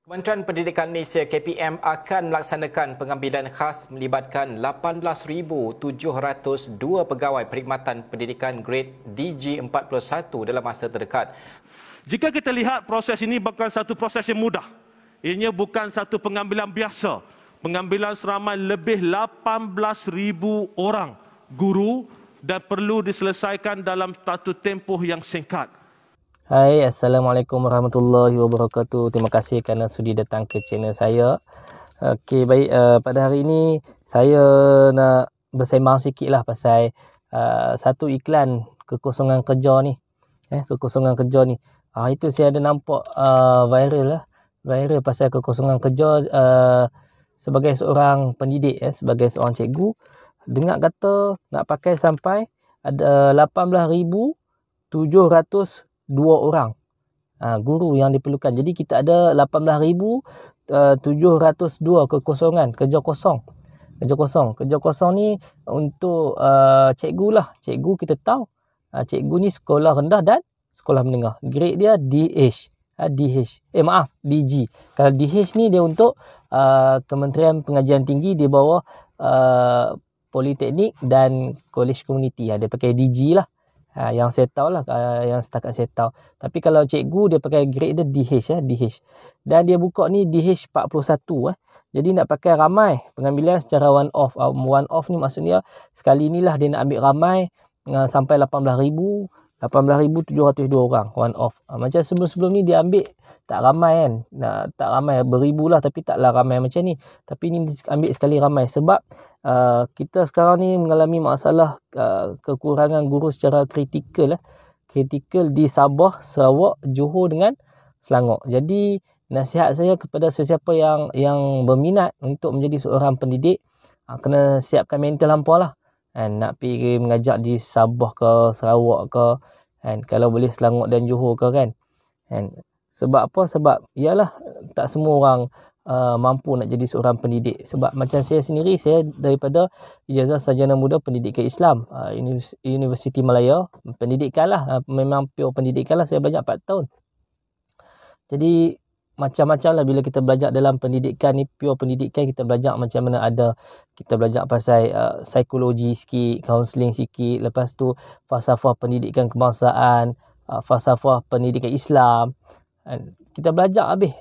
Kementerian Pendidikan Malaysia KPM akan melaksanakan pengambilan khas melibatkan 18,702 pegawai perkhidmatan pendidikan grade DG41 dalam masa terdekat. Jika kita lihat proses ini bukan satu proses yang mudah. Ianya bukan satu pengambilan biasa. Pengambilan seramai lebih 18,000 orang guru dan perlu diselesaikan dalam satu tempoh yang singkat. Hai, Assalamualaikum warahmatullahi wabarakatuh. Terima kasih kerana sudi datang ke channel saya. Okey, baik. Pada hari ini saya nak bersembang sikit lah pasal satu iklan kekosongan kerja ni. Kekosongan kerja ni. Itu saya ada nampak viral lah. Viral pasal kekosongan kerja sebagai seorang pendidik, sebagai seorang cikgu. Dengar kata nak pakai sampai ada 18,702 orang guru yang diperlukan. Jadi kita ada 18,702 kekosongan, kerja kosong. Kerja kosong ni untuk cikgu lah. Cikgu kita tahu cikgu ni sekolah rendah dan sekolah menengah. Grade dia DH. DG. Kalau DH ni dia untuk Kementerian Pengajian Tinggi di bawah Politeknik dan Kolej Komuniti. Dia pakai DG lah. Yang saya tahu lah, yang setakat saya tahu. Tapi kalau cikgu dia pakai grade dia DH. Dan dia buka ni DH41. Jadi nak pakai ramai pengambilan secara one off. One off ni maksudnya sekali ni lah dia nak ambil ramai sampai 18,702 orang one off. Macam sebelum-sebelum ni dia ambil tak ramai kan. Tak ramai, beribu lah tapi taklah ramai macam ni. Tapi ni ambil sekali ramai sebab kita sekarang ni mengalami masalah kekurangan guru secara kritikal. Kritikal di Sabah, Sarawak, Johor dengan Selangor. Jadi nasihat saya kepada sesiapa yang berminat untuk menjadi seorang pendidik, kena siapkan mental hampa lah. Nak pergi mengajar di Sabah ke, Sarawak ke, kalau boleh Selangor dan Johor ke kan. Sebab apa? Sebab ialah tak semua orang mampu nak jadi seorang pendidik. Sebab macam saya sendiri, saya daripada Ijazah Sarjana Muda Pendidikan Islam, Universiti Malaya, pendidikan lah, memang pure pendidikan lah, saya belajar 4 tahun. Jadi macam-macam lah bila kita belajar dalam pendidikan ni, pure pendidikan, kita belajar macam mana kita belajar pasal psikologi sikit, kaunseling sikit, lepas tu falsafah pendidikan kebangsaan, falsafah pendidikan Islam. Kita belajar habis.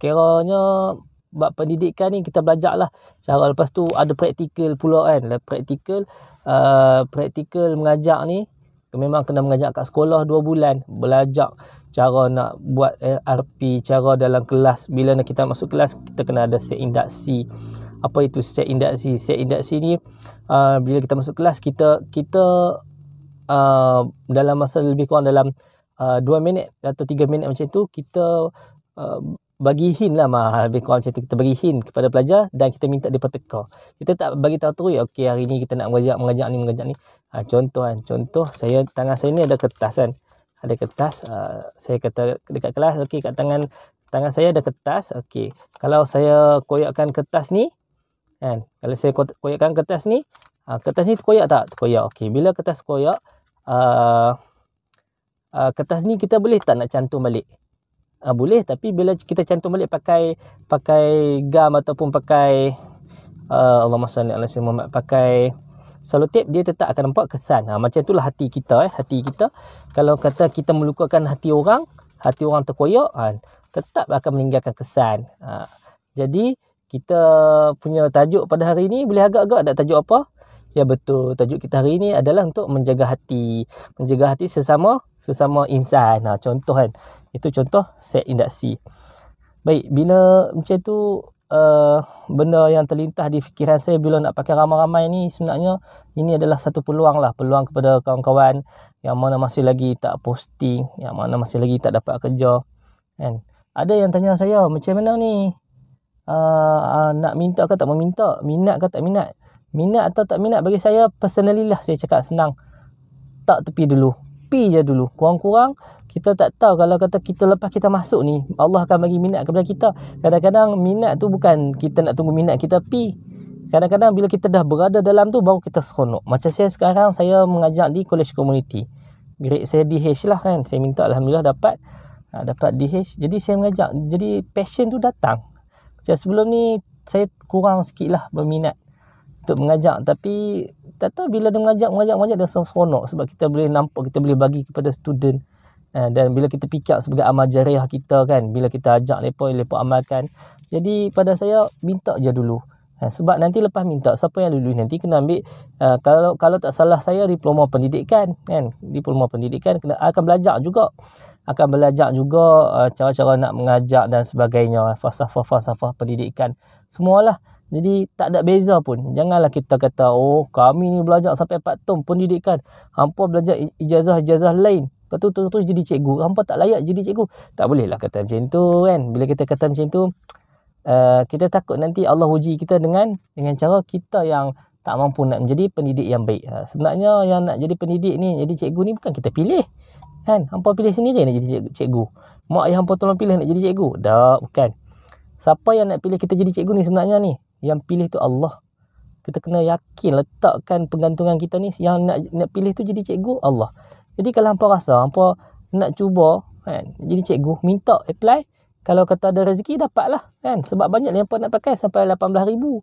Kiranya bab pendidikan ni kita belajar lah cara. Lepas tu ada praktikal pula kan. Praktikal mengajar ni memang kena mengajar kat sekolah 2 bulan. Belajar cara nak buat RP, cara dalam kelas. Bila kita masuk kelas, kita kena ada set induksi. Apa itu set induksi? Set induksi ni bila kita masuk kelas, kita dalam masa lebih kurang dalam 2 minit atau 3 minit macam tu, kita bagi hint lah, lebih kurang macam tu. Kita bagi hint kepada pelajar dan kita minta dia teka. Kita tak bagi tahu terus, okey hari ni kita nak mengajar ni. Contoh saya, tangan saya ni ada kertas kan. Ada kertas, saya kata dekat kelas, okey kat tangan saya ada kertas. Okey, kalau saya koyakkan kertas ni kan, kalau saya koyakkan kertas ni terkoyak tak? Terkoyak. Okey, bila kertas koyak, kertas ni kita boleh tak nak cantum balik? Boleh, tapi bila kita cantum balik pakai gam ataupun pakai Allahumma salli ala sayyidina Muhammad, pakai selotip, dia tetap akan nampak kesan. Macam itulah hati kita. Hati kita, kalau kata kita melukakan hati orang terkoyak, tetap akan meninggalkan kesan. Jadi kita punya tajuk pada hari ini, boleh agak-agak tak tajuk apa? Ya betul, tajuk kita hari ini adalah untuk menjaga hati sesama insan. Contoh kan, itu contoh set induksi. Baik, bila macam tu benda yang terlintas di fikiran saya bila nak pakai ramai-ramai ni, sebenarnya ini adalah satu peluang kepada kawan-kawan yang mana masih lagi tak posting, yang mana masih lagi tak dapat kerja kan. Ada yang tanya saya, macam mana ni, nak minta ke tak mau minta, minat ke tak minat. Minat atau tak minat, bagi saya personally lah, saya cakap senang, tak tepi dulu, pi je dulu. Kurang-kurang kita tak tahu, kalau kata kita lepas kita masuk ni, Allah akan bagi minat kepada kita. Kadang-kadang minat tu bukan kita nak tunggu minat kita pi. Kadang-kadang bila kita dah berada dalam tu, baru kita seronok. Macam saya sekarang, saya mengajar di Kolej Komuniti. Grade saya DH lah kan. Saya minta, Alhamdulillah dapat. dapat DH. Jadi saya mengajar. Jadi passion tu datang. Macam sebelum ni saya kurang sikit lah berminat untuk mengajar, tapi tak tahu bila dia mengajar dia seronok sebab kita boleh nampak, kita boleh bagi kepada student. Dan bila kita fikir sebagai amal jariah kita kan, bila kita ajak mereka amalkan. Jadi pada saya minta je dulu. Sebab nanti lepas minta, siapa yang lulus nanti kena ambil, kalau tak salah saya diploma pendidikan kan. Diploma pendidikan akan belajar juga. Cara-cara nak mengajar dan sebagainya, falsafah pendidikan, semualah. Jadi tak ada beza pun. Janganlah kita kata, oh kami ni belajar sampai 4 tahun pendidikan, hampa belajar ijazah lain, lepas tu terus jadi cikgu, hampa tak layak jadi cikgu. Tak bolehlah kata macam tu kan. Bila kita kata macam tu, kita takut nanti Allah uji kita dengan cara kita yang tak mampu nak menjadi pendidik yang baik. Sebenarnya yang nak jadi pendidik ni, jadi cikgu ni bukan kita pilih kan. Hampa pilih sendiri nak jadi cikgu. Mak ayah hampa tolong pilih nak jadi cikgu? Tak, bukan. Siapa yang nak pilih kita jadi cikgu ni sebenarnya ni? Yang pilih tu Allah. Kita kena yakin, letakkan penggantungan kita ni, yang nak pilih tu jadi cikgu Allah. Jadi kalau hampa rasa hampa nak cuba kan jadi cikgu, minta apply. Kalau kata ada rezeki, dapatlah kan. Sebab banyak yang hampa nak pakai sampai 18,000.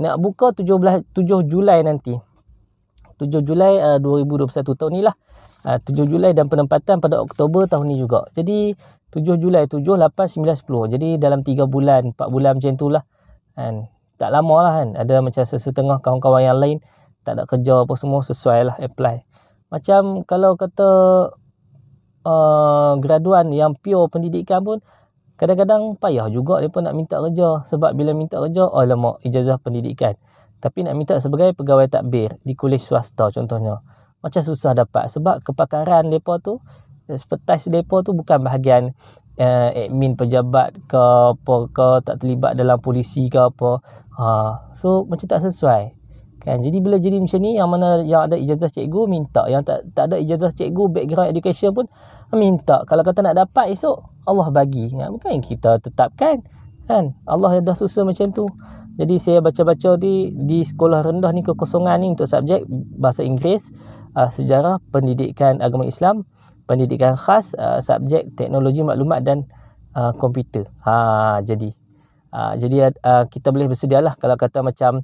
Nak buka 7 Julai nanti. 7 Julai 2021 tahun ni lah. 7 Julai dan penempatan pada Oktober tahun ni juga. Jadi 7 Julai, 7, 8, 9, 10. Jadi dalam 3 bulan, 4 bulan macam tu lah kan. Tak lama lah kan. Ada macam setengah kawan-kawan yang lain tak ada kerja apa semua, sesuai lah apply. Macam kalau kata graduan yang pure pendidikan pun kadang-kadang payah juga mereka nak minta kerja. Sebab bila minta kerja, alamak, ijazah pendidikan. Tapi nak minta sebagai pegawai takbir di kolej swasta contohnya, macam susah dapat. Sebab kepakaran mereka tu, expertise mereka tu bukan bahagian admin pejabat ke apa ke, tak terlibat dalam polisi ke apa. So macam tak sesuai kan. Jadi bila jadi macam ni, yang mana yang ada ijazah cikgu minta, yang tak ada ijazah cikgu, background education pun minta. Kalau kata nak dapat esok, Allah bagi, bukan kita tetapkan kan. Allah dah susun macam tu. Jadi saya baca-baca di sekolah rendah ni, kekosongan ni untuk subjek bahasa Inggeris, sejarah, pendidikan agama Islam, pendidikan khas, subjek teknologi maklumat dan komputer. Jadi kita boleh bersedialah. Kalau kata macam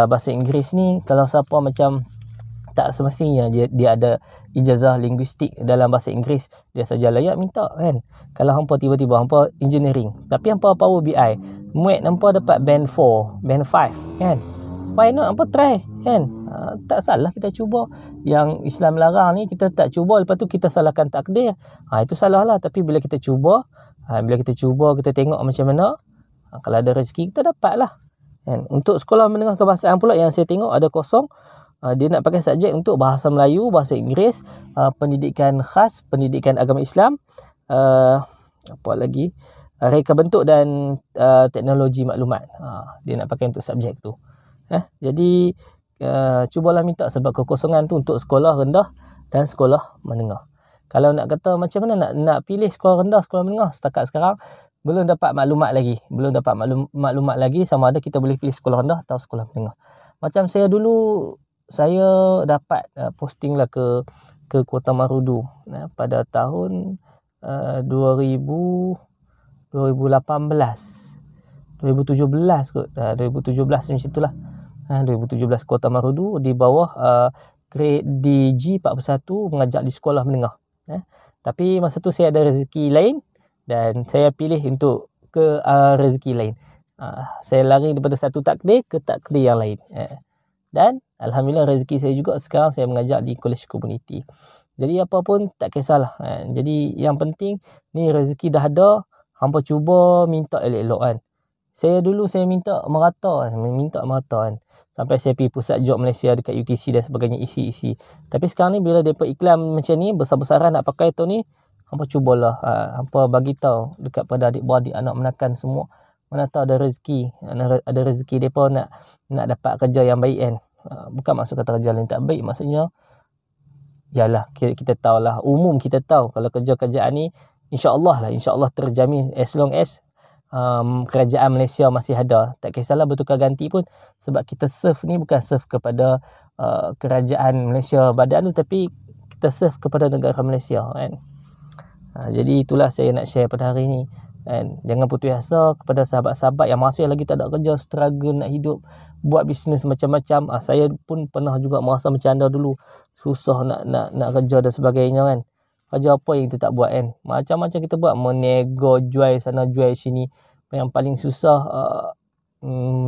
bahasa Inggeris ni, kalau siapa macam tak semestinya dia ada ijazah linguistik dalam bahasa Inggeris, dia saja layak minta kan. Kalau hampa tiba-tiba hampa engineering tapi hampa Power BI, muat hampa dapat band 4, band 5 kan, why not hampa try kan. Tak salah kita cuba. Yang Islam larang ni kita tak cuba, lepas tu kita salahkan takdir, itu salah lah. Tapi bila kita cuba, kita tengok macam mana, kalau ada rezeki kita dapat lah kan. Untuk sekolah menengah kebahasaan pula yang saya tengok ada kosong, dia nak pakai subjek untuk bahasa Melayu, bahasa Inggeris, pendidikan khas, pendidikan agama Islam, apa lagi, reka bentuk dan teknologi maklumat. Dia nak pakai untuk subjek tu. Jadi cubalah minta, sebab kekosongan tu untuk sekolah rendah dan sekolah menengah. Kalau nak kata macam mana nak pilih sekolah rendah, sekolah menengah, setakat sekarang belum dapat maklumat lagi sama ada kita boleh pilih sekolah rendah atau sekolah menengah. Macam saya dulu, saya dapat posting lah ke Kota Marudu pada tahun 2018, 2017 kot, 2017 macam itulah. 2017 Kota Marudu di bawah grade DG 41, mengajar di sekolah menengah. Tapi masa tu saya ada rezeki lain dan saya pilih untuk ke rezeki lain. Saya lari daripada satu takdir ke takdir yang lain. Dan alhamdulillah rezeki saya juga sekarang saya mengajar di kolej komuniti. Jadi apa pun tak kisahlah. Jadi yang penting ni rezeki dah ada, hampa cuba minta elok-elok kan. Saya dulu minta merata kan. Sampai saya pergi pusat job Malaysia dekat UTC dan sebagainya, isi. Tapi sekarang ni bila depa iklan macam ni, besar-besaran nak pakai tu ni, hampa cubalah. Hampa bagi tahu dekat pada adik-beradik, anak menakan semua. Mana tahu ada rezeki, depa nak dapat kerja yang baik kan. Bukan maksud kata kerja yang tak baik, maksudnya yalah, kita tahulah, umum kita tahu kalau kerja-kerjaan ni insya-Allah terjamin as long as kerajaan Malaysia masih ada. Tak kisahlah bertukar ganti pun, sebab kita serve ni bukan serve kepada kerajaan Malaysia badan tu, tapi kita serve kepada negara Malaysia kan. Jadi itulah saya nak share pada hari ni. And jangan putus asa kepada sahabat-sahabat yang masih lagi tak ada kerja, struggle nak hidup, buat bisnes macam-macam. Saya pun pernah juga merasa macam anda dulu, susah nak kerja dan sebagainya kan. Kerja apa yang kita tak buat kan, macam-macam kita buat, menego, jual sana jual sini. Yang paling susah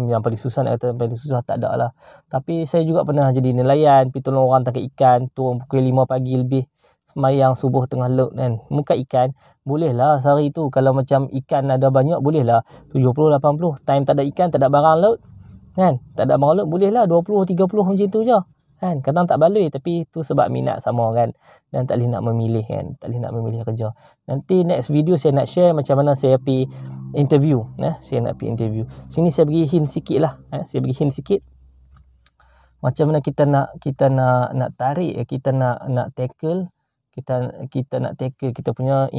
yang paling susah nak kata, yang paling susah tak ada lah. Tapi saya juga pernah jadi nelayan, pergi tolong orang tangkap ikan, turun pukul 5 pagi lebih, semayang subuh tengah laut kan, muka ikan. Boleh lah sehari tu, kalau macam ikan ada banyak, boleh lah 70-80. Time tak ada ikan, tak ada barang laut kan, tak ada barang laut, boleh lah 20-30 macam tu je kan. Kadang tak baloi, tapi tu sebab minat sama kan, dan tak boleh nak memilih kan, tak boleh nak memilih kerja. Nanti next video saya nak share macam mana saya pergi interview. Saya nak pergi interview. Sini saya bagi hint sikit lah. Saya bagi hint sikit. Macam mana kita nak tarik, kita nak tackle, kita nak tackle kita punya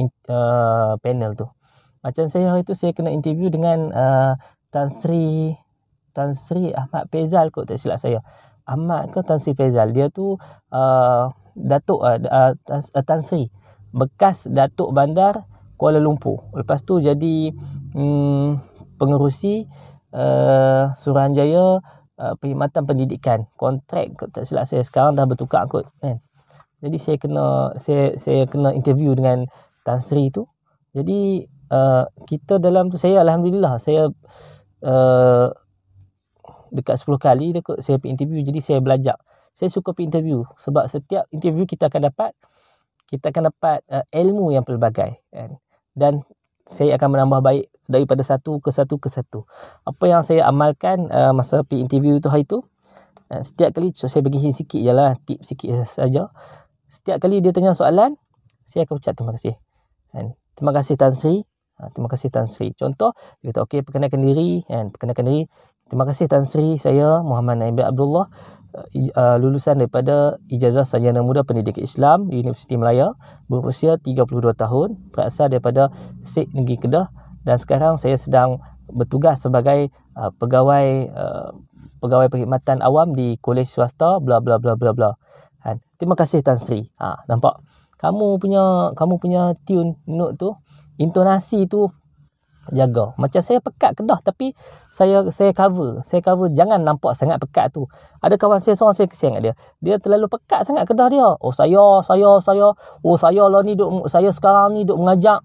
panel tu. Macam saya hari tu saya kena interview dengan Tan Sri Ahmad Faizal kot, tak silap saya. Ahmad ke Tan Sri Faizal. Dia tu Datuk Tan Sri, bekas Datuk Bandar Kuala Lumpur. Lepas tu jadi pengerusi Suruhanjaya Perkhidmatan Pendidikan, kontrak kot, tak silap saya. Sekarang dah bertukar kot kan. Jadi saya kena interview dengan Tan Sri tu. Jadi kita dalam tu, saya alhamdulillah saya dekat 10 kali saya pergi interview. Jadi saya belajar. Saya suka pergi interview sebab setiap interview kita akan dapat ilmu yang pelbagai kan? Dan saya akan menambah baik daripada satu ke satu. Apa yang saya amalkan masa pergi interview tu hari tu, setiap kali saya bagi hint sikit je lah, tip sikit saja. Setiap kali dia tanya soalan, saya akan ucap terima kasih kan? Terima kasih Tan Sri. Terima kasih Tan Sri. Contoh, dia kata okey, perkenalkan diri kan? Perkenalkan diri. Terima kasih Tan Sri, saya Muhammad Naim bin Abdullah, lulusan daripada Ijazah Sarjana Muda Pendidikan Islam Universiti Melaya, berusia 32 tahun, berasal daripada SIK Negeri Kedah, dan sekarang saya sedang bertugas sebagai pegawai perkhidmatan awam di kolej swasta bla bla bla bla bla. Terima kasih Tan Sri. Nampak? Kamu punya tune note tu, intonasi tu jaga. Macam saya pekat Kedah, tapi saya cover. Jangan nampak sangat pekat tu. Ada kawan saya seorang, saya kesian kat dia. Dia terlalu pekat sangat Kedah dia. Oh saya. Oh saya lah ni saya sekarang ni duk mengajak.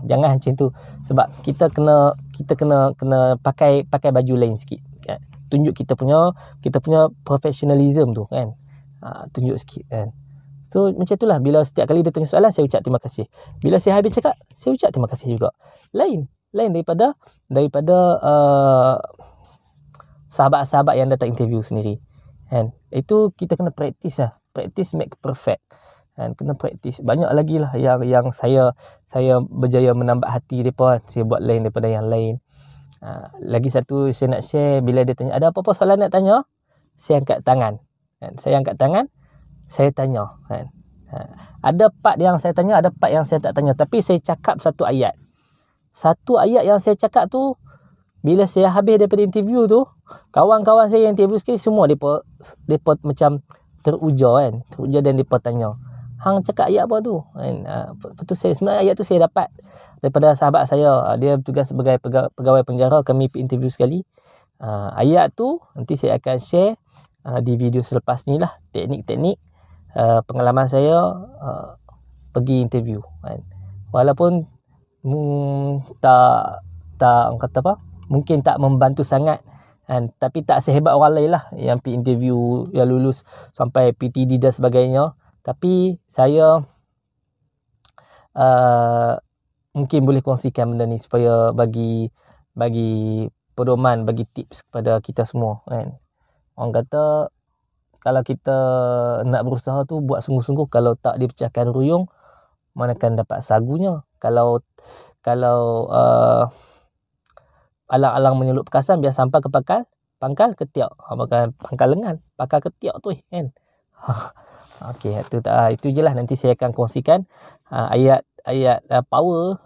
Jangan macam tu. Sebab kita kena pakai baju lain sikit kan. Tunjuk kita punya professionalism tu kan. Tunjuk sikit kan. So macam itulah, bila setiap kali dia tanya soalan, saya ucap terima kasih. Bila saya habis cakap, saya ucap terima kasih juga. Lain daripada sahabat-sahabat yang datang interview sendiri kan. Itu kita kena practice lah. Practice make perfect kan. Kena practice. Banyak lagi lah yang saya berjaya menambah hati mereka. Saya buat lain daripada yang lain. Lagi satu saya nak share, bila dia tanya ada apa-apa soalan nak tanya, saya angkat tangan kan. Saya tanya kan. Ada part yang saya tanya, ada part yang saya tak tanya, tapi saya cakap satu ayat yang saya cakap tu, bila saya habis daripada interview tu, kawan-kawan saya yang interview sekali, semua mereka macam teruja kan. Dan mereka tanya, hang cakap ayat apa tu kan. Lepas tu sebenarnya ayat tu saya dapat daripada sahabat saya. Dia bertugas sebagai pegawai penjara, kami interview sekali. Ayat tu nanti saya akan share di video selepas ni lah, teknik-teknik pengalaman saya pergi interview kan. Walaupun tak kata apa, mungkin tak membantu sangat kan, tapi tak sehebat orang lain lah yang pergi interview, yang lulus sampai PTD dan sebagainya. Tapi saya mungkin boleh kongsikan benda ni supaya bagi pedoman, bagi tips kepada kita semua kan. Orang kata kalau kita nak berusaha tu buat sungguh-sungguh, kalau tak dipecahkan ruyung, manakan dapat sagunya. Kalau alang-alang menyelut pekasan, biar sampai ke pangkal ketiak. Pangkal lengan, pangkal ketiak tu kan. Okey, itu je lah. Nanti saya akan kongsikan ayat power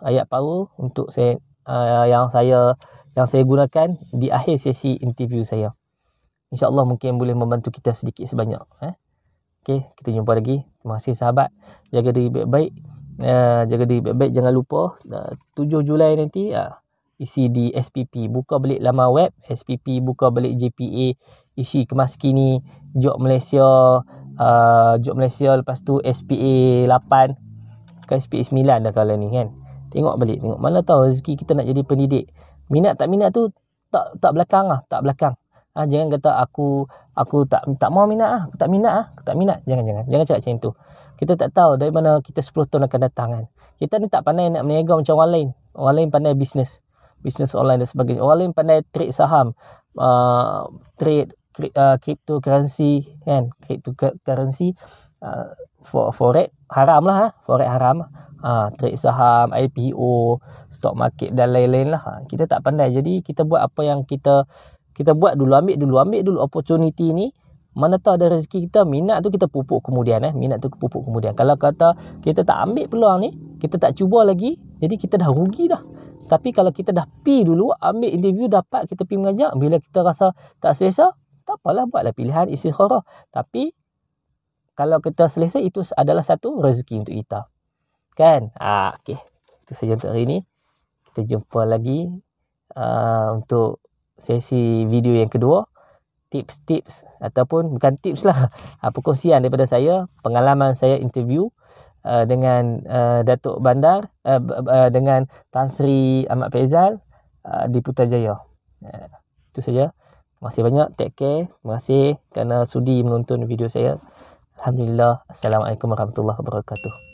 untuk saya yang saya gunakan di akhir sesi interview saya. InsyaAllah mungkin boleh membantu kita sedikit sebanyak. Okey, kita jumpa lagi. Terima kasih sahabat. Jaga diri baik-baik. Jaga diri baik-baik, jangan lupa 7 Julai nanti isi di SPP, buka balik laman web SPP, buka balik JPA, isi kemas kini Job Malaysia, lepas tu SPA 8, kan SPA 9 dah kalau ni kan. Tengok balik, tengok mana tahu rezeki kita nak jadi pendidik. Minat tak minat tu tak belakang tak belakang. Jangan kata aku tak mau minat aku tak minat. Jangan cakap macam tu. Kita tak tahu dari mana kita 10 tahun akan datang kan. Kita ni tak pandai nak berniaga macam orang lain. Orang lain pandai bisnes online dan sebagainya. Orang lain pandai trade saham, trade cryptocurrency kan. Cryptocurrency, forex haram lah. Forex haram. Trade saham, IPO, stock market dan lain-lain lah. Kita tak pandai. Jadi kita buat apa yang kita buat dulu, ambil dulu opportunity ni. Mana tahu ada rezeki kita, minat tu kita pupuk kemudian Kalau kata kita tak ambil peluang ni, kita tak cuba lagi, jadi kita dah rugi dah. Tapi kalau kita dah pi dulu, ambil interview, dapat, kita pi mengajar, bila kita rasa tak selesa, tak apalah, buatlah pilihan istikharah. Tapi kalau kita selesa, itu adalah satu rezeki untuk kita. Kan? Okey. Itu saja untuk hari ni. Kita jumpa lagi untuk sesi video yang kedua. Tips-tips ataupun bukan tips lah, perkongsian daripada saya, pengalaman saya interview dengan Datuk Bandar, dengan Tan Sri Ahmad Faizal di Putrajaya. Itu saja. Terima kasih banyak. Take care. Terima kasih kerana sudi menonton video saya. Alhamdulillah. Assalamualaikum warahmatullahi wabarakatuh.